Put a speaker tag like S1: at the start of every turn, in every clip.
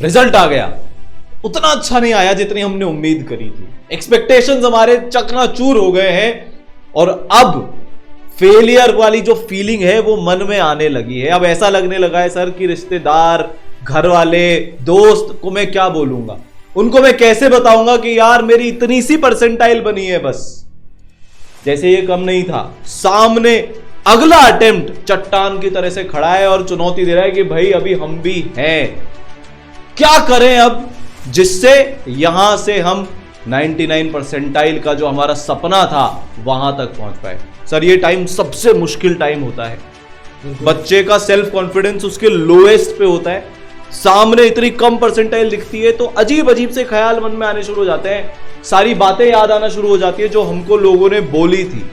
S1: Result आ गया, उतना अच्छा नहीं आया जितनी हमने उम्मीद करी थी। एक्सपेक्टेशंस हमारे चकनाचूर हो गए हैं और अब फेलियर वाली जो फीलिंग है वो मन में आने लगी है। अब ऐसा लगने लगा है सर कि रिश्तेदार, घर वाले, दोस्त को मैं क्या बोलूंगा, उनको मैं कैसे बताऊंगा कि यार मेरी इतनी सी परसेंटाइल बनी है बस। जैसे ये कम नहीं था, सामने अगला अटेम्प्ट चट्टान की तरह से खड़ा है और चुनौती दे रहा है कि भाई अभी हम भी हैं, क्या करें अब जिससे यहां से हम 99 परसेंटाइल का जो हमारा सपना था वहां तक पहुंच पाए। सर ये टाइम सबसे मुश्किल टाइम होता है, बच्चे का सेल्फ कॉन्फिडेंस उसके लोएस्ट पे होता है, सामने इतनी कम परसेंटाइल दिखती है तो अजीब अजीब से ख्याल मन में आने शुरू हो जाते हैं, सारी बातें याद आना शुरू हो जाती है जो हमको लोगों ने बोली थी।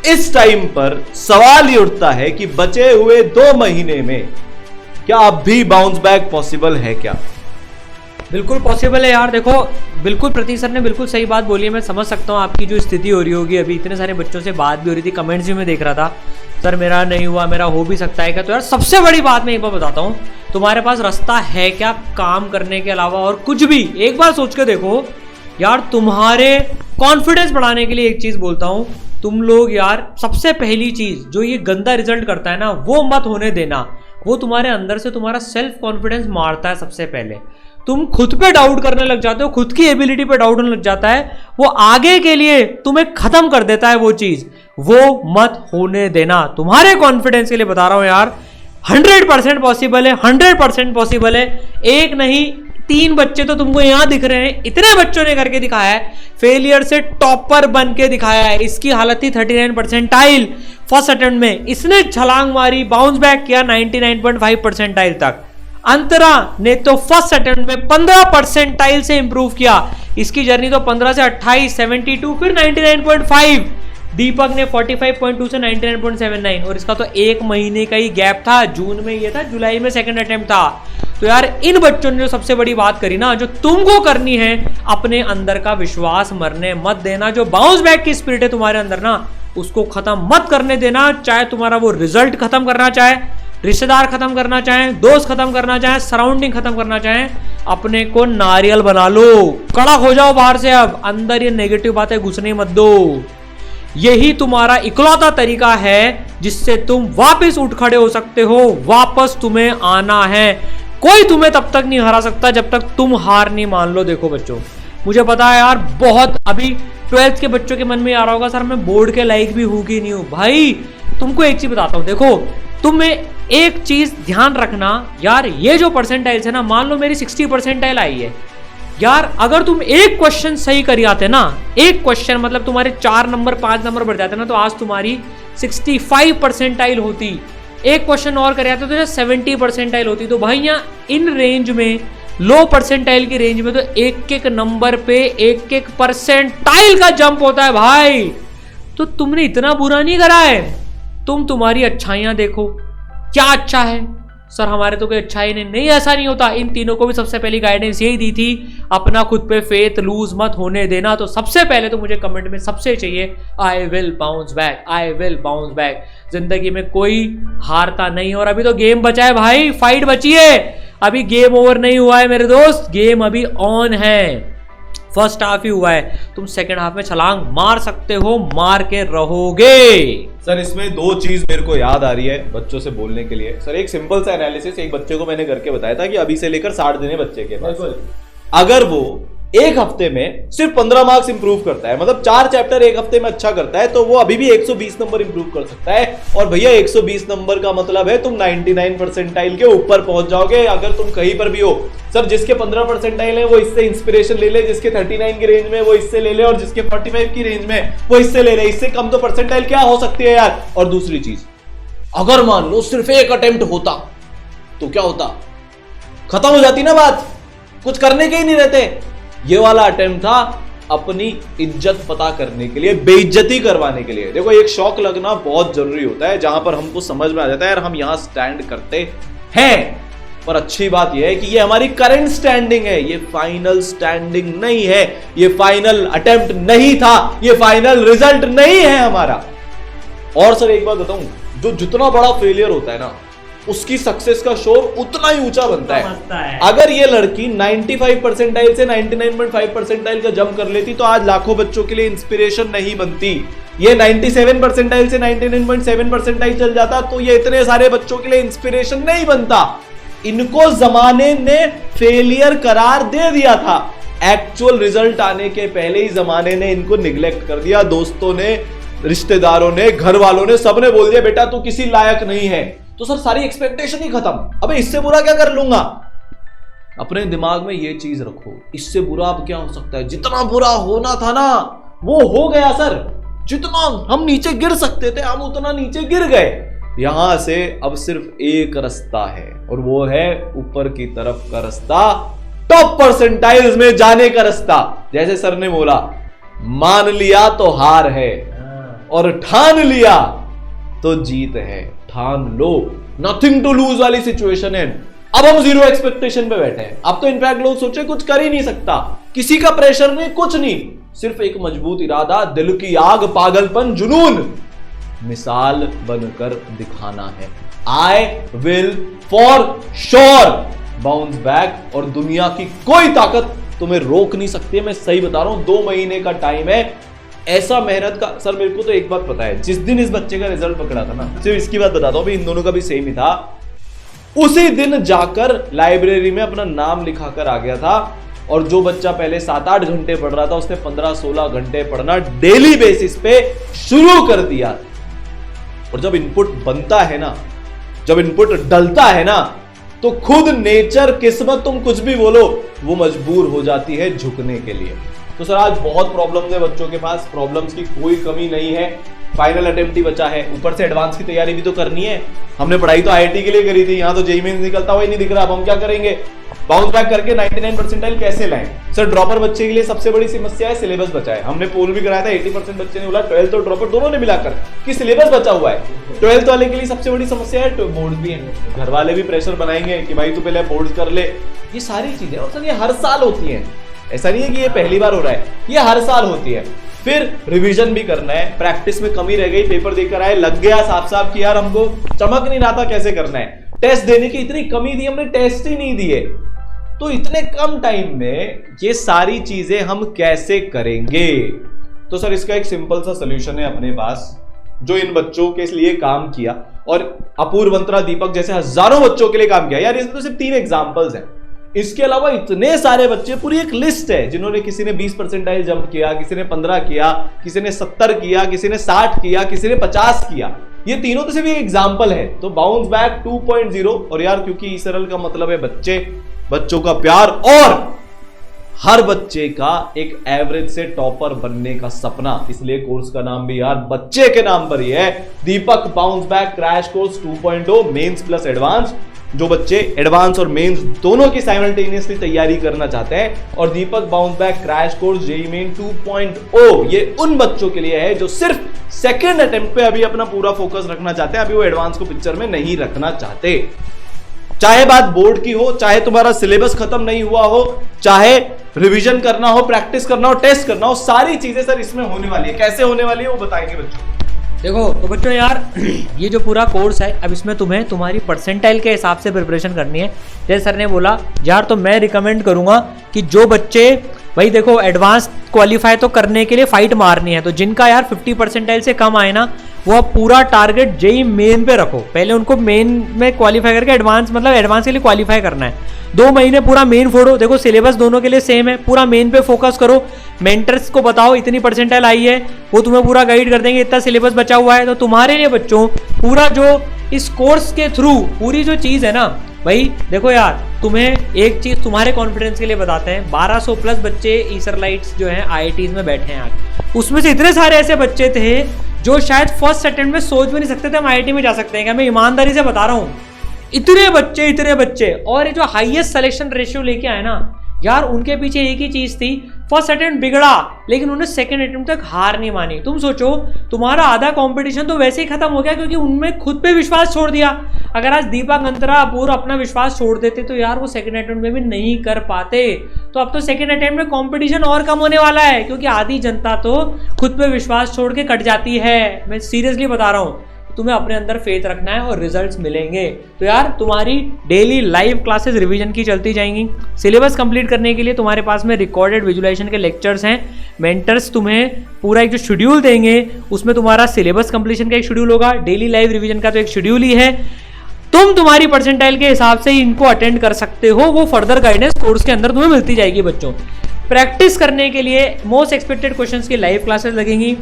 S1: इस टाइम पर सवाल ये उठता है कि बचे हुए 2 महीने में क्या अब भी बाउंस बैक पॉसिबल है क्या?
S2: बिल्कुल पॉसिबल है यार। देखो बिल्कुल प्रतीक सर ने बिल्कुल सही बात बोली है। मैं समझ सकता हूँ आपकी जो स्थिति हो रही होगी। अभी इतने सारे बच्चों से बात भी हो रही थी, कमेंट्स भी मैं देख रहा था, सर मेरा नहीं हुआ, मेरा हो भी सकता है क्या। तो यार सबसे बड़ी बात मैं एक बार बताता हूँ, तुम्हारे पास रास्ता है क्या काम करने के अलावा और कुछ भी? एक बार सोच के देखो यार, तुम्हारे कॉन्फिडेंस बढ़ाने के लिए एक चीज बोलता हूँ, तुम लोग यार सबसे पहली चीज जो ये गंदा रिजल्ट करता है ना वो मत होने देना। वो तुम्हारे अंदर से तुम्हारा सेल्फ कॉन्फिडेंस मारता है। सबसे पहले तुम खुद पे डाउट करने लग जाते हो, खुद की एबिलिटी पे डाउट होने लग जाता है, वो आगे के लिए तुम्हें खत्म कर देता है। वो चीज वो मत होने देना। तुम्हारे कॉन्फिडेंस के लिए बता रहा हूं यार, 100% पॉसिबल है, 100% पॉसिबल है। एक नहीं 3 बच्चे तो तुमको यहां दिख रहे हैं, इतने बच्चों ने करके दिखाया है, फेलियर से टॉपर बन के दिखाया है। इसकी हालत थी 39 परसेंटाइल फर्स्ट अटेम्प्ट में, इसने छलांग मारी, बाउंस बैक किया 99.5 परसेंटाइल तक। अंतरा ने तो फर्स्ट अटेम्प्ट में 15 परसेंटाइल से इंप्रूव किया। इसकी जर्नी तो 15 से 28, 72, फिर 99.5। दीपक ने 45.2 से 99.79, और इसका तो 1 महीने का ही गैप था। जून में ये था, जुलाई में सेकंड अटेम्प्ट था। तो यार इन बच्चों ने जो सबसे बड़ी बात करी ना, जो तुमको करनी है, अपने अंदर का विश्वास मरने मत देना। जो बाउंस बैक की स्पिरिट है तुम्हारे अंदर ना, उसको खत्म मत करने देना। चाहे तुम्हारा वो रिजल्ट खत्म करना चाहे, रिश्तेदार खत्म करना चाहें, दोस्त खत्म करना चाहें, सराउंडिंग खत्म करना चाहें, अपने को नारियल बना लो, कड़क हो जाओ बाहर से। अब अंदर ये नेगेटिव बातें घुसने मत दो। यही तुम्हारा इकलौता तरीका है जिससे तुम वापस उठ खड़े हो सकते हो। वापस तुम्हें आना है। कोई तुम्हें तब तक नहीं हरा सकता जब तक तुम हार नहीं मान लो। देखो बच्चों, मुझे पता है यार, बहुत अभी 12th के बच्चों के मन में आ रहा होगा, सर मैं बोर्ड के लायक भी हूं कि नहीं हूं। भाई तुमको एक चीज बताता हूं, देखो तुम्हें एक चीज ध्यान रखना यार, ये जो परसेंटाइल्स है ना, मान लो मेरी 60 परसेंटाइल आई है यार, अगर तुम एक क्वेश्चन सही कर आते ना, एक क्वेश्चन मतलब तुम्हारे 4 नंबर 5 नंबर बढ़ जाते ना, तो आज तुम्हारी 65 परसेंटाइल होती। एक क्वेश्चन और कर आते तो 70 परसेंटाइल होती। तो भाई यहाँ इन रेंज में, लो परसेंटाइल की रेंज में, तो एक एक नंबर पे एक एक परसेंटाइल का जंप होता है भाई। तो तुमने इतना बुरा नहीं करा है। तुम तुम्हारी अच्छाइयां देखो, क्या अच्छा है सर, हमारे तो कोई अच्छाई नहीं, ऐसा नहीं होता। इन तीनों को भी सबसे पहली गाइडेंस यही दी थी, अपना खुद पे फेथ लूज मत होने देना। तो सबसे पहले तो मुझे कमेंट में सबसे चाहिए, I will bounce back, I will bounce back. जिंदगी में कोई हारता नहीं, और अभी तो गेम बचा है भाई, फाइट बची है, अभी गेम ओवर नहीं हुआ है मेरे दोस्त, गेम अभी ऑन है। फर्स्ट हाफ ही हुआ है, तुम सेकंड हाफ में छलांग मार सकते हो, मार के रहोगे।
S1: सर इसमें 2 चीज मेरे को याद आ रही है बच्चों से बोलने के लिए। सर एक सिंपल सा एनालिसिस एक बच्चे को मैंने करके बताया था कि अभी से लेकर 60 दिन है बच्चे के पास, अगर वो एक हफ्ते में सिर्फ 15 मार्क्स इंप्रूव करता है, मतलब 4 चैप्टर एक हफ्ते में अच्छा करता है, तो वो अभी भी 120 नंबर इंप्रूव कर सकता है। और भैया 120 नंबर का मतलब है तुम 99 परसेंटाइल के ऊपर पहुंच जाओगे। अगर तुम कहीं पर भी हो, सर जिसके 15 परसेंटाइल है वो इससे इंस्पिरेशन ले ले, जिसके 39 की रेंज में वो इससे ले ले, और जिसके 45 की रेंज में वो इससे ले ले। इससे कम तो परसेंटाइल क्या हो सकती है यार। और दूसरी चीज, अगर मान लो सिर्फ एक अटेम्प्ट होता तो क्या होता, खत्म हो जाती ना बात, कुछ करने के ही नहीं रहते। ये वाला अटेम्प्ट था अपनी इज्जत पता करने के लिए, बेइज्जती करवाने के लिए। देखो एक शौक लगना बहुत जरूरी होता है, जहां पर हमको समझ में आ जाता है यार हम यहां स्टैंड करते हैं। पर अच्छी बात यह है कि ये हमारी करंट स्टैंडिंग है, ये फाइनल स्टैंडिंग नहीं है, ये फाइनल अटेम्प्ट नहीं था, ये फाइनल रिजल्ट नहीं है हमारा। और सर एक बात बताऊं, जो जितना बड़ा फेलियर होता है ना, उसकी सक्सेस का शोर उतना ही ऊंचा बनता
S2: है।
S1: अगर ये लड़की 95 परसेंटाइल से 99.5 परसेंटाइल का जंप कर लेती तो आज लाखों बच्चों के लिए इंस्पिरेशन नहीं बनती। ये 97 परसेंटाइल से 99.7 परसेंटाइल चल जाता तो ये इतने सारे बच्चों के लिए इंस्पिरेशन नहीं बनता। इनको जमाने ने फेलियर करार दे दिया था। एक्चुअल रिजल्ट आने के पहले ही जमाने ने इनको निग्लेक्ट कर दिया। दोस्तों ने, रिश्तेदारों ने, घर वालों ने, सबने बोल दिया बेटा तू किसी लायक नहीं है। तो सर सारी एक्सपेक्टेशन ही खत्म। अबे इससे बुरा क्या कर लूंगा? अपने दिमाग में ये चीज रखो, इससे बुरा अब क्या हो सकता है? जितना बुरा होना था ना वो हो गया सर। जितना हम नीचे गिर सकते थे हम उतना नीचे गिर गए। यहां से अब सिर्फ एक रास्ता है और वो है ऊपर की तरफ का रास्ता, टॉप परसेंटाइल्स में जाने का रास्ता। जैसे सर ने बोला, मान लिया तो हार है और ठान लिया तो जीत है। ठान लो, नथिंग टू लूज वाली सिचुएशन है। अब हम जीरो एक्सपेक्टेशन पे बैठे हैं। अब तो इनफैक्ट लोग सोचे कुछ कर ही नहीं सकता, किसी का प्रेशर नहीं, कुछ नहीं, सिर्फ एक मजबूत इरादा, दिल की आग, पागलपन, जुनून, मिसाल बनकर दिखाना है। I will for sure bounce back और दुनिया की कोई ताकत तुम्हें रोक नहीं सकती है। मैं सही बता रहा हूं, 2 महीने का टाइम है। ऐसा मेहनत का सर मेरे को तो एक बात पता है, जिस दिन इस बच्चे का रिजल्ट पकड़ा था ना, सिर्फ इसकी बात बताता हूं, इन दोनों का भी सेम ही था। उसी दिन जाकर लाइब्रेरी में अपना नाम लिखा कर आ गया था और जो बच्चा पहले 7-8 घंटे पढ़ रहा था उसने 15-16 घंटे पढ़ना डेली बेसिस पे शुरू कर दिया। और जब इनपुट बनता है ना, जब इनपुट डलता है ना, तो खुद नेचर, किस्मत, तुम कुछ भी बोलो, वो मजबूर हो जाती है झुकने के लिए। तो सर आज बहुत प्रॉब्लम्स है बच्चों के पास, प्रॉब्लम्स की कोई कमी नहीं है। फाइनल अटेम्प्ट ही बचा है, ऊपर से एडवांस की तैयारी भी तो करनी है। हमने पढ़ाई तो आईआईटी के लिए करी थी, यहाँ तो जेईई मेंस निकलता हुआ ही नहीं दिख रहा। अब हम क्या करेंगे? बाउंस बैक करके 99 परसेंटाइल कैसे लाएं? सर ड्रॉपर बच्चे के लिए सबसे बड़ी समस्या है सिलेबस बचा है। हमने पोल भी कराया था, 80% बच्चे ने बोला 12th और ड्रॉपर दोनों ने मिलाकर कि सिलेबस बचा हुआ है। 12th वाले के लिए सबसे बड़ी समस्या है बोर्ड भी है। घर वाले भी प्रेशर बनाएंगे कि भाई तू पहले बोर्ड कर ले। ये सारी चीजें और सर ये हर साल होती है, ऐसा नहीं है कि ये पहली बार हो रहा है, ये हर साल होती है। फिर रिवीजन भी करना है, प्रैक्टिस में कमी रह गई, पेपर देकर आए, लग गया साफ साफ कि यार हमको चमक नहीं रहा था कैसे करना है। टेस्ट देने की इतनी कमी थी, हमने टेस्ट ही नहीं दिए। तो इतने कम टाइम में ये सारी चीजें हम कैसे करेंगे? तो सर इसका एक सिंपल सा सोल्यूशन है अपने पास, जो इन बच्चों के लिए काम किया और अपूर्व, मंत्रा, दीपक जैसे हजारों बच्चों के लिए काम किया। यार इसमें तो सिर्फ 3 एग्जांपल्स हैं। इसके अलावा इतने सारे बच्चे, पूरी एक लिस्ट है, जिन्होंने, किसी ने 20 परसेंटाइल जंप किया, किसी ने 15 किया, किसी ने 70 किया, किसी ने 60 किया, किसी ने 50 किया। ये तीनों तो सिर्फ एक एग्जाम्पल है। तो बाउंस बैक 2.0। और यार क्योंकि ईसरल का मतलब है बच्चे, बच्चों का प्यार और हर बच्चे का एक एवरेज से टॉपर बनने का सपना, इसलिए कोर्स का नाम भी यार बच्चे के नाम पर ही है, Deepak bounce back crash course 2.0 mains plus advance. जो बच्चे एडवांस और मेंस दोनों की साइमल्टेनियसली तैयारी करना चाहते हैं, और Deepak bounce back crash course JEE main 2.0 ये उन बच्चों के लिए है जो सिर्फ सेकेंड अटेम्प्ट पे अभी अपना पूरा फोकस रखना चाहते हैं, अभी वो एडवांस को पिक्चर में नहीं रखना चाहते। चाहे बात बोर्ड की हो, चाहे तुम्हारा सिलेबस खत्म नहीं हुआ हो, चाहे रिवीजन करना हो, प्रैक्टिस करना हो, टेस्ट करना हो, सारी चीजें सर इसमें होने वाली है। कैसे होने वाली है वो बताएंगे बच्चों को।
S2: देखो तो बच्चों यार ये जो पूरा कोर्स है, अब इसमें तुम्हें तुम्हारी परसेंटाइल के हिसाब से प्रिपरेशन करनी है। जैसे सर ने बोला यार, तो मैं रिकमेंड करूंगा कि जो बच्चे, भाई देखो एडवांस क्वालिफाई तो करने के लिए फाइट मारनी है, तो जिनका यार 50 परसेंटाइल से कम आए ना, वो पूरा टारगेट जेईई मेन पे रखो। पहले उनको मेन में क्वालिफाई करके एडवांस, मतलब एडवांस के लिए क्वालिफाई करना है। 2 महीने पूरा मेन फोड़ो। देखो सिलेबस दोनों के लिए सेम है, पूरा मेन पे फोकस करो। मेंटर्स को बताओ इतनी परसेंटाइल आई है, वो तुम्हें पूरा गाइड कर देंगे, इतना सिलेबस बचा हुआ है। तो तुम्हारे लिए बच्चों पूरा जो इस कोर्स के थ्रू पूरी जो चीज़ है ना, भाई देखो यार, तुम्हें एक चीज़ तुम्हारे कॉन्फिडेंस के लिए बताते हैं, 1200 प्लस बच्चे ईसरलाइट्स जो हैं आईआईटीज में बैठे हैं आज। उसमें से इतने सारे ऐसे बच्चे थे जो शायद फर्स्ट अटेम्प्ट में सोच भी नहीं सकते थे हम आईआईटी में जा सकते हैं। क्या मैं ईमानदारी से बता रहा हूँ, इतने बच्चे। और ये जो हाईएस्ट सिलेक्शन रेशियो लेके आए ना यार, उनके पीछे एक ही चीज थी, फर्स्ट अटेम्प्ट बिगड़ा लेकिन उन्होंने सेकंड अटेम्प्ट तक हार नहीं मानी। तुम सोचो, तुम्हारा आधा कंपटीशन तो वैसे ही खत्म हो गया क्योंकि उनमें खुद पे विश्वास छोड़ दिया। अगर आज दीपक, अंतरा, अपूर्व अपना विश्वास छोड़ देते तो यार वो सेकंड अटेम्प्ट में भी नहीं कर पाते। तो अब तो सेकंड अटेम्प्ट में कंपटीशन और कम होने वाला है, क्योंकि आधी जनता तो खुद पे विश्वास छोड़ के कट जाती है। मैं सीरियसली बता रहा हूँ, तुम्हें अपने अंदर फेथ रखना है और रिजल्ट्स मिलेंगे। तो यार तुम्हारी डेली लाइव क्लासेस रिवीजन की चलती जाएंगी। सिलेबस कंप्लीट करने के लिए तुम्हारे पास में रिकॉर्डेड विजुलाइजेशन के लेक्चर्स हैं। मेंटर्स तुम्हें पूरा एक जो शेड्यूल देंगे उसमें तुम्हारा सिलेबस कंप्लीशन का एक शेड्यूल होगा, डेली लाइव रिवीजन का तो एक शेड्यूल ही है। तुम तुम्हारी परसेंटाइल के हिसाब से ही इनको अटेंड कर सकते हो, वो फर्दर गाइडेंस कोर्स के अंदर तुम्हें मिलती जाएगी। बच्चों प्रैक्टिस करने के लिए मोस्ट एक्सपेक्टेड क्वेश्चंस की लाइव क्लासेस लगेंगी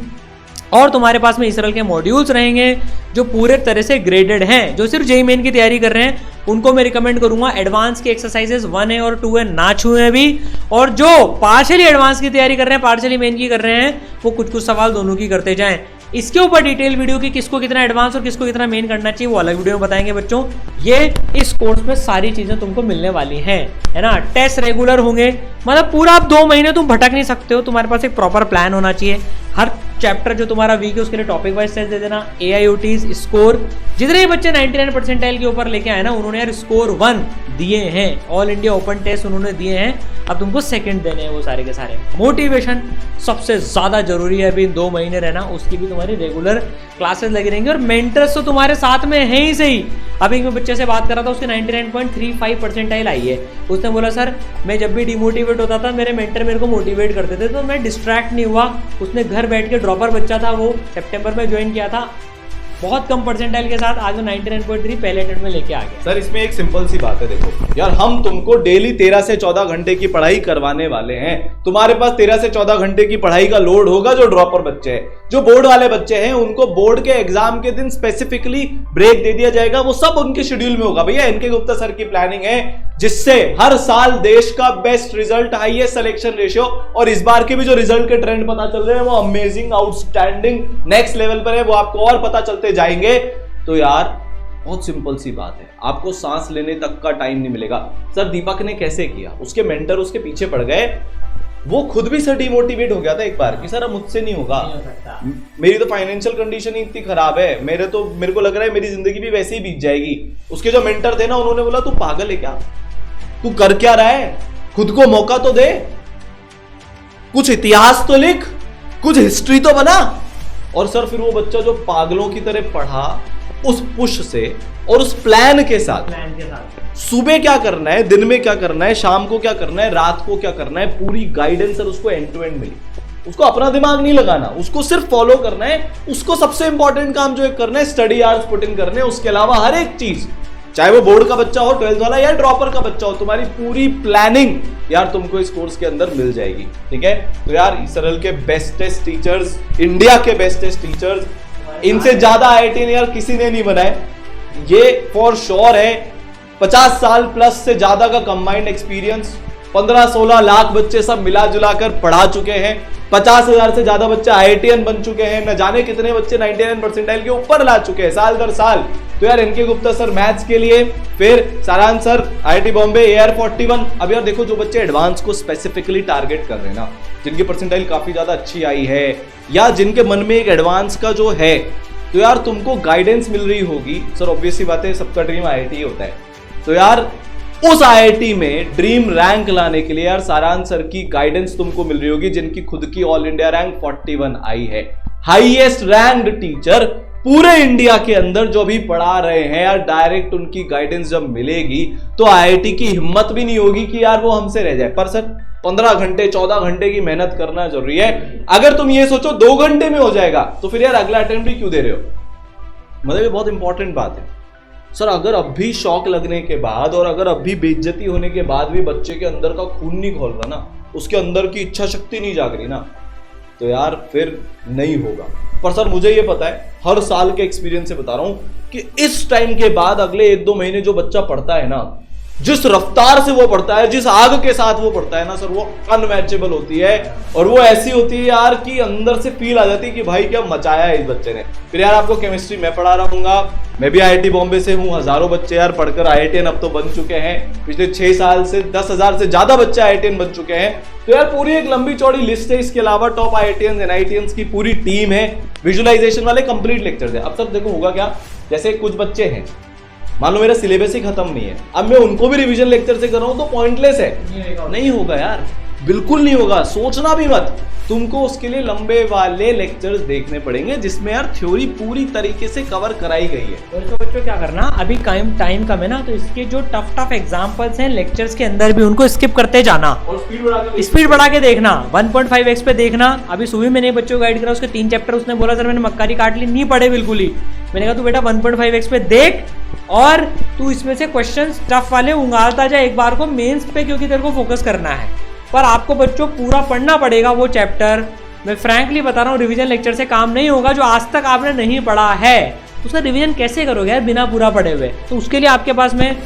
S2: और तुम्हारे पास में इसरल के मॉड्यूल्स रहेंगे जो पूरे तरह से ग्रेडेड हैं। जो सिर्फ जेईई मेन की तैयारी कर रहे हैं उनको मैं रिकमेंड करूंगा एडवांस की एक्सरसाइजेस 1A और 2A ना छुएं अभी, और जो पार्शियली एडवांस की तैयारी कर रहे हैं, पार्शियली मेन की कर रहे हैं, वो कुछ सवाल दोनों की करते जाएं। इसके ऊपर डिटेल वीडियो की किसको कितना एडवांस और किसको कितना मेन करना चाहिए वो अलग वीडियो में बताएंगे बच्चों। ये इस कोर्स में सारी चीजें तुमको मिलने वाली हैं, है ना। टेस्ट रेगुलर होंगे, मतलब पूरा आप 2 महीने तुम भटक नहीं सकते हो। तुम्हारे पास एक प्रॉपर प्लान होना चाहिए। हर चैप्टर जो तुम्हारा वीक है उसके लिए टॉपिक वाइज टेस्ट दे देना। AIOTs स्कोर, जितने भी बच्चे 99 परसेंटाइल के ऊपर लेके आए ना उन्होंने यार स्कोर 1 दिए हैं। ऑल इंडिया ओपन टेस्ट उन्होंने दिए हैं, अब तुमको सेकंड देने हैं वो सारे के सारे। मोटिवेशन सबसे ज्यादा जरूरी है अभी 2 महीने रहना, उसकी भी तुम्हारी रेगुलर क्लासेस लगी रहेंगी और मेंटर्स तो तुम्हारे साथ में है ही सही। अभी मैं बच्चे से बात कर रहा था, उसके 99.35 परसेंटाइल आई है। उसने बोला सर मैं जब भी डिमोटिवेट होता था मेरे मेंटर मेरे को मोटिवेट करते थे तो मैं डिस्ट्रैक्ट नहीं हुआ। उसने घर बैठ के ड्रॉपर बच्चा था, वो सितंबर में ज्वाइन किया था, बहुत कम परसेंटाइल के साथ आज वो 99.3 पहले अटेम्प्ट में लेके आ गया।
S1: सर इसमें एक सिंपल सी बात है, देखो यार हम तुमको डेली 13 से 14 घंटे की पढ़ाई करवाने वाले हैं। तुम्हारे पास 13 से 14 घंटे की पढ़ाई का लोड होगा। जो ड्रॉपर बच्चे हैं, जो बोर्ड वाले बच्चे हैं, उनको बोर्ड के एग्जाम के दिन स्पेसिफिकली ब्रेक दे दिया जाएगा, वो सब उनके शेड्यूल में होगा। भैया एनके गुप्ता सर की प्लानिंग है जिससे हर साल देश का best result, highest selection ratio, और इस बार के भी जो रिजल्ट के ट्रेंड पता चल रहे हैं वो अमेजिंग, आउटस्टैंडिंग, नेक्स्ट लेवल पर है, वो आपको और पता चलते जाएंगे। तो यार बहुत सिंपल सी बात है, आपको सांस लेने तक का टाइम नहीं मिलेगा। सर दीपक ने कैसे किया, उसके मेंटर उसके पीछे पड़ गए, वो खुद भी सर डिमोटिवेट हो गया था एक बार कि सर अब मुझसे नहीं होगा, मेरी तो फाइनेंशियल कंडीशन ही इतनी खराब है, मेरे को लग रहा है मेरी जिंदगी भी वैसे ही बीत जाएगी। उसके जो मेंटर थे ना उन्होंने बोला तू पागल है क्या, तू कर क्या रहा है, खुद को मौका तो दे, कुछ इतिहास तो लिख, कुछ हिस्ट्री तो बना। और सर फिर वो बच्चा जो पागलों की तरह पढ़ा उस पुश से और उस प्लान के साथ, सुबह क्या करना है, दिन में क्या करना है, शाम को क्या करना है, रात को क्या करना है, पूरी गाइडेंस सर उसको एंड टू एंड मिली। उसको अपना दिमाग नहीं लगाना, उसको सिर्फ फॉलो करना है। उसको सबसे इंपॉर्टेंट काम जो करना है स्टडी आवर्स पुट इन करने, उसके अलावा हर एक चीज, चाहे वो बोर्ड का बच्चा हो, 12th वाला या ड्रॉपर का बच्चा हो, तुम्हारी पूरी प्लानिंग यार तुमको इस कोर्स के अंदर मिल जाएगी। ठीक है, तो यार इसरल के बेस्टेस्ट टीचर्स, इंडिया के बेस्टेस्ट टीचर्स, इनसे ज्यादा IIT यार किसी ने नहीं बनाए, ये फॉर श्योर है। 50 साल प्लस से ज्यादा का कंबाइंड एक्सपीरियंस, 15-16 लाख बच्चे सब मिला जुला कर पढ़ा चुके हैं, 50,000 से ज्यादा बच्चे IITian बन चुके हैं, न जाने कितने बच्चे 99 परसेंटाइल के ऊपर ला चुके हैं साल दर साल। तो यार एनके गुप्ता सर मैथ्स के लिए, फिर सारांश सर IIT बॉम्बे AR41। अब यार देखो जो बच्चे एडवांस को स्पेसिफिकली टारगेट कर रहे हैं ना, जिनकी परसेंटाइल काफी ज्यादा अच्छी आई है या जिनके मन में एक एडवांस का जो है, तो यार तुमको गाइडेंस मिल रही होगी। सर ऑब्वियस सी बात है, सबका ड्रीम IIT होता है, तो यार उस IIT में ड्रीम रैंक लाने के लिए यार सारांश सर की गाइडेंस तुमको मिल रही होगी, जिनकी खुद की ऑल इंडिया रैंक 41 आई है। हाईएस्ट रैंक्ड टीचर पूरे इंडिया के अंदर जो भी पढ़ा रहे हैं यार, डायरेक्ट उनकी गाइडेंस जब मिलेगी तो IIT की हिम्मत भी नहीं होगी कि यार वो हमसे रह जाए। पर सर 15 घंटे 14 घंटे की मेहनत करना जरूरी है। अगर तुम ये सोचो 2 घंटे में हो जाएगा तो फिर यार अगला अटेम्प्ट भी क्यों दे रहे हो। मतलब ये बहुत इंपॉर्टेंट बात है सर। अगर अब भी शॉक लगने के बाद और अगर अब भी बेइज्जती होने के बाद भी बच्चे के अंदर का खून नहीं खोल रहा ना, उसके अंदर की इच्छा शक्ति नहीं जाग रही ना, तो यार फिर नहीं होगा। पर सर मुझे ये पता है, हर साल के एक्सपीरियंस से बता रहा हूं कि इस टाइम के बाद अगले 1-2 महीने जो बच्चा पढ़ता है ना, जिस रफ्तार से वो पढ़ता है, जिस आग के साथ वो पढ़ता है ना सर, वो अनमैचेबल होती है। और वो ऐसी होती है यार कि अंदर से फील आ जाती है कि भाई क्या मचाया है इस बच्चे ने। फिर यार आपको केमिस्ट्री मैं पढ़ा रहूंगा, मैं भी IIT बॉम्बे से हूँ, हजारों बच्चे यार पढ़कर IITian अब तो बन चुके हैं। पिछले 6 साल से 10,000 से ज्यादा बच्चे IITian बन चुके हैं। तो यार पूरी एक लंबी चौड़ी लिस्ट है। इसके अलावा टॉप IITians NITians की पूरी टीम है, विजुअलाइजेशन वाले कंप्लीट लेक्चर्स है। अब सर देखो होगा क्या, जैसे कुछ बच्चे हैं, मान लो मेरा सिलेबस ही खत्म नहीं है, अब मैं उनको भी रिवीजन लेक्चर से कर रहा हूं तो पॉइंटलेस है, नहीं होगा यार, बिल्कुल नहीं होगा, सोचना भी मत। तुमको उसके लिए लंबे वाले लेक्चर्स देखने पड़ेंगे जिसमें यार थ्योरी पूरी तरीके से कवर कराई गई है।
S2: तो बच्चों क्या करना, अभी टाइम कम है ना, तो इसके जो टफ एग्जांपल्स हैं लेक्चर्स के अंदर भी उनको स्किप करते जाना और स्पीड बढ़ा के देखना, 1.5x पे देखना। अभी सुबह मैंने बच्चों को गाइड करा, उसके 3 चैप्टर उसने बोला सर मैंने मक्कारी काट ली, नहीं पढ़े बिल्कुल ही। मैंने कहा तू बेटा 1.5x पे देख और तू इसमें से क्वेश्चंस टफ वाले उंगालता जा एक बार को मेंस पे, क्योंकि तेरे को फोकस करना है। पर आपको बच्चों पूरा पढ़ना पड़ेगा वो चैप्टर। मैं फ्रैंकली बता रहा हूँ, रिवीजन लेक्चर से काम नहीं होगा। जो आज तक आपने नहीं पढ़ा है उसका रिवीजन कैसे करोगे यार बिना पूरा पढ़े हुए? तो उसके लिए आपके पास में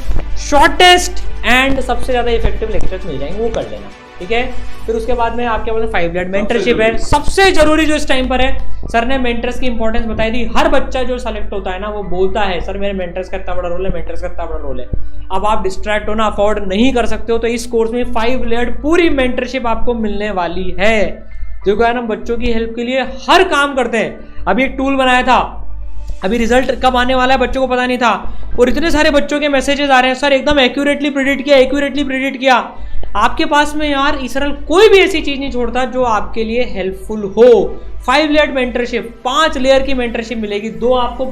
S2: शॉर्टेस्ट एंड सबसे ज्यादा इफेक्टिव लेक्चर्स मिल जाएंगे, वो कर लेना, ठीक है। फिर उसके बाद में आपके पास 5 लेयर मेंटरशिप है, सबसे जरूरी जो इस टाइम पर है। सर ने मेंटर्स की इंपॉर्टेंस बताई थी। हर बच्चा जो सेलेक्ट होता है ना वो बोलता है सर मेरे मेंटर्स का इतना बड़ा रोल है, मेंटर्स का इतना बड़ा रोल है। अब आप डिस्ट्रैक्ट होना अफोर्ड नहीं कर सकते हो, तो इस कोर्स में 5 लेयर पूरी मेंटरशिप आपको मिलने वाली है, जो है ना बच्चों की हेल्प के लिए हर काम करते हैं। अभी एक टूल बनाया था, अभी रिजल्ट कब आने वाला है बच्चों को पता नहीं था, और इतने सारे बच्चों के मैसेजेस आ रहे हैं सर एकदम एक्यूरेटली प्रिडिक्ट किया। आपके पास में यार इसरल कोई भी ऐसी चीज नहीं छोड़ता जो आपके लिए हेल्पफुल हो। 5 लेयर मेंटरशिप, 5 लेयर की मेंटरशिप मिलेगी, 2 आपको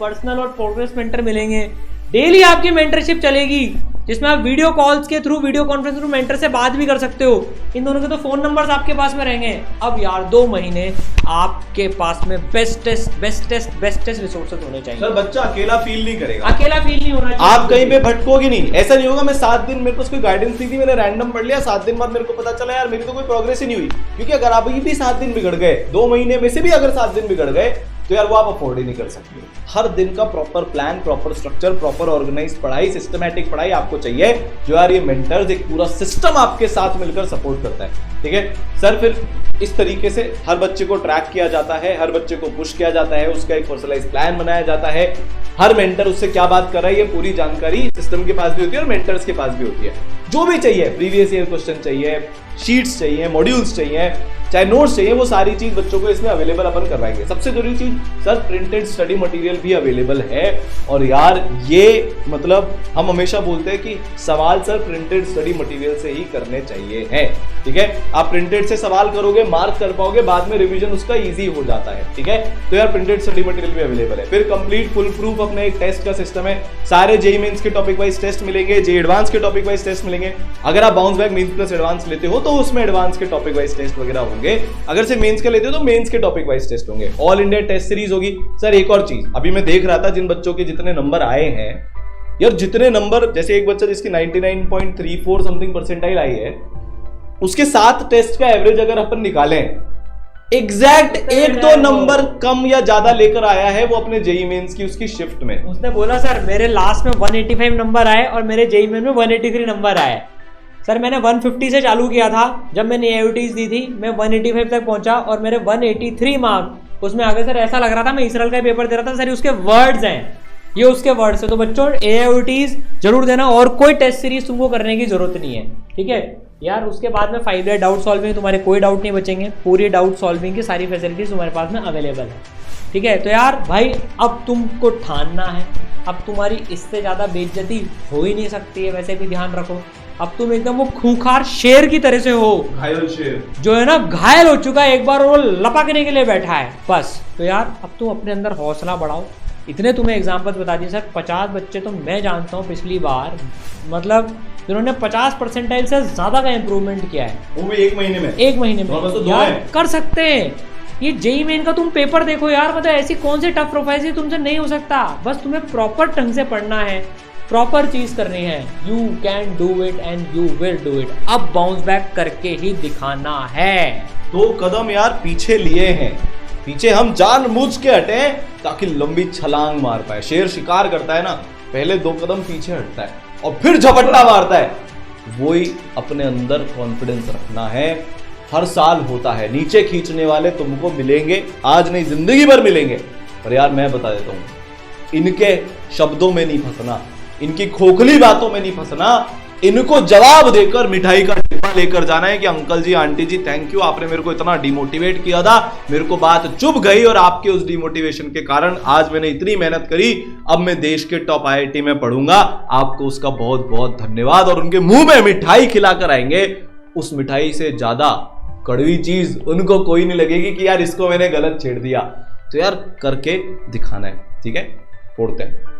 S2: पर्सनल और प्रोग्रेस मेंटर मिलेंगे। डेली आपकी मेंटरशिप चलेगी जिसमें आप वीडियो कॉल्स के through, video conference through mentor से बात भी कर सकते हो। इन दोनों के तो फोन नंबर्स आपके पास में रहेंगे। अब यार 2 महीने आपके पास में बेस्टेस्ट रिसोर्सेज होने चाहिए।
S1: सर बच्चा अकेला फील नहीं करेगा,
S2: अकेला फील नहीं होना चाहिए,
S1: आप कहीं पे भटकोगे नहीं। ऐसा नहीं होगा मैं 7 दिन मेरे पास कोई गाइडेंस नहीं थी, मैंने रैंडम पढ़ लिया, 7 दिन बाद मेरे को पता चला यार मेरी तो कोई प्रोग्रेस ही नहीं हुई। क्योंकि अगर आप भी 7 दिन बिगड़ गए, 2 महीने में से भी अगर 7 दिन बिगड़ गए तो यार वो आप अफोर्ड ही नहीं कर सकते। हर दिन का proper plan, proper structure, proper organise पढ़ाई, सिस्टमैटिक पढ़ाई आपको चाहिए, जो यार ये मेंटर्स एक पूरा सिस्टम आपके साथ मिलकर सपोर्ट करता है, ठीक है सर। फिर इस तरीके से हर बच्चे को ट्रैक किया जाता है, हर बच्चे को पुश किया जाता है, उसका एक पर्सनलाइज प्लान बनाया जाता है। हर मेंटर उससे क्या बात कर रहा है ये पूरी जानकारी सिस्टम के पास भी होती है और मेंटर्स के पास भी होती है। जो भी चाहिए, प्रीवियस ईयर क्वेश्चन चाहिए, शीट्स चाहिए, मॉड्यूल्स चाहिए, चाहे नोट्स चाहिए, वो सारी चीज बच्चों को इसमें अवेलेबल अपन करवाएंगे। सबसे जरूरी चीज सर प्रिंटेड स्टडी मटेरियल भी अवेलेबल है। और यार ये मतलब हम हमेशा बोलते हैं कि सवाल सर प्रिंटेड स्टडी मटेरियल से ही करने चाहिए हैं, ठीक है। आप प्रिंटेड से सवाल करोगे, मार्क कर पाओगे, बाद में रिवीजन उसका इजी हो जाता है, ठीक है। तो यार प्रिंटेड स्टडी मटेरियल भी अवेलेबल है। फिर कंप्लीट फुल प्रूफ अपने एक टेस्ट का सिस्टम है, सारे जेईई मेंस के टॉपिक वाइज टेस्ट मिलेंगे, जेईई एडवांस के टॉपिक वाइज टेस्ट मिलेंगे। अगर आप bounce back mains plus advance लेते हो तो उसमें एडवांस के टॉपिक वाइज टेस्ट वगैरह होंगे। अगर से मेंस के लेते हो तो मेंस के टॉपिक वाइज टेस्ट होंगे। ऑल इंडिया टेस्ट सीरीज होगी। सर एक और चीज, अभी मैं देख रहा था जिन बच्चों के जितने नंबर आए हैं यार, जितने नंबर, जैसे एक बच्चा जिसकी 99.34 समथिंग परसेंटाइल आई है, उसके 7 टेस्ट का एवरेज अगर अपन निकालें, एग्जैक्ट 1-2 नंबर कम या ज्यादा लेकर आया है वो अपने जेईई मेंस की उसकी शिफ्ट में।
S2: उसने बोला सर मेरे लास्ट में 185 नंबर आए और मेरे जेईई मेन में 183 नंबर आए। सर मैंने 150 से चालू किया था, जब मैंने AUTs दी थी मैं 185 तक पहुंचा और मेरे 183 मार्क उसमें आगे। सर ऐसा लग रहा था मैं इसराइल का पेपर दे रहा था। सर उसके वर्ड्स हैं, ये उसके वर्ड्स है। तो बच्चों AUTs जरूर देना और कोई टेस्ट सीरीज तुमको करने की जरूरत नहीं है, ठीक है यार। उसके बाद में 5 लेयर डाउट सॉल्विंग, तुम्हारे कोई डाउट नहीं बचेंगे, पूरी डाउट सॉल्विंग की सारी फैसिलिटीज तुम्हारे पास में अवेलेबल है, ठीक है। तो यार भाई अब तुमको ठानना है, अब तुम्हारी इससे ज्यादा बेइज्जती हो ही नहीं सकती है। वैसे भी ध्यान रखो अब तुम एकदम वो खूंखार शेर की तरह से हो, घायल शेर जो है ना, घायल हो चुका है एक बार और लपकने के लिए बैठा है बस। तो यार अब तुम अपने अंदर हौसला बढ़ाओ। इतने तुम्हें एग्जाम्पल्स बता दिए सर। 50 बच्चे तो मैं जानता हूँ पिछली बार, मतलब जिन्होंने 50% से ज्यादा का इंप्रूवमेंट किया है, वो भी 1 महीने में। 1 महीने में तो यार कर सकते हैं। ये जेईई मेन का तुम पेपर देखो यार, मतलब ऐसी कौन सी टफ प्रोफाइल तुमसे नहीं हो सकता। बस तुम्हें प्रॉपर ढंग से पढ़ना है, प्रॉपर चीज करनी है। You can do it and you will do it. अब बाउंस बैक करके ही दिखाना है।
S1: 2 कदम यार पीछे लिए हैं, पीछे हम जानबूझ के हटे ताकि लंबी छलांग मार पाए। शेर शिकार करता है ना, पहले 2 कदम पीछे हटता है और फिर झपट्टा मारता है। वही अपने अंदर कॉन्फिडेंस रखना है। हर साल होता है, नीचे खींचने वाले तुमको मिलेंगे, आज नहीं जिंदगी भर मिलेंगे। पर यार मैं बता देता हूं, इनके शब्दों में नहीं फंसना, इनकी खोखली बातों में नहीं फंसना, इनको जवाब देकर मिठाई का डिब्बा लेकर जाना है कि uncle ji aunty ji thank you, आपने मेरे को इतना डिमोटिवेट किया था, मेरे को बात चुभ गई और आपके उस डिमोटिवेशन के कारण आज मैंने इतनी मेहनत करी, अब मैं देश के टॉप IIT में पढ़ूंगा, आपको उसका बहुत बहुत धन्यवाद। और उनके मुंह में मिठाई खिलाकर आएंगे। उस मिठाई से ज्यादा कड़वी चीज उनको कोई नहीं लगेगी कि यार इसको मैंने गलत छेड़ दिया। तो यार करके दिखाना है, ठीक है, फोड़ते हैं।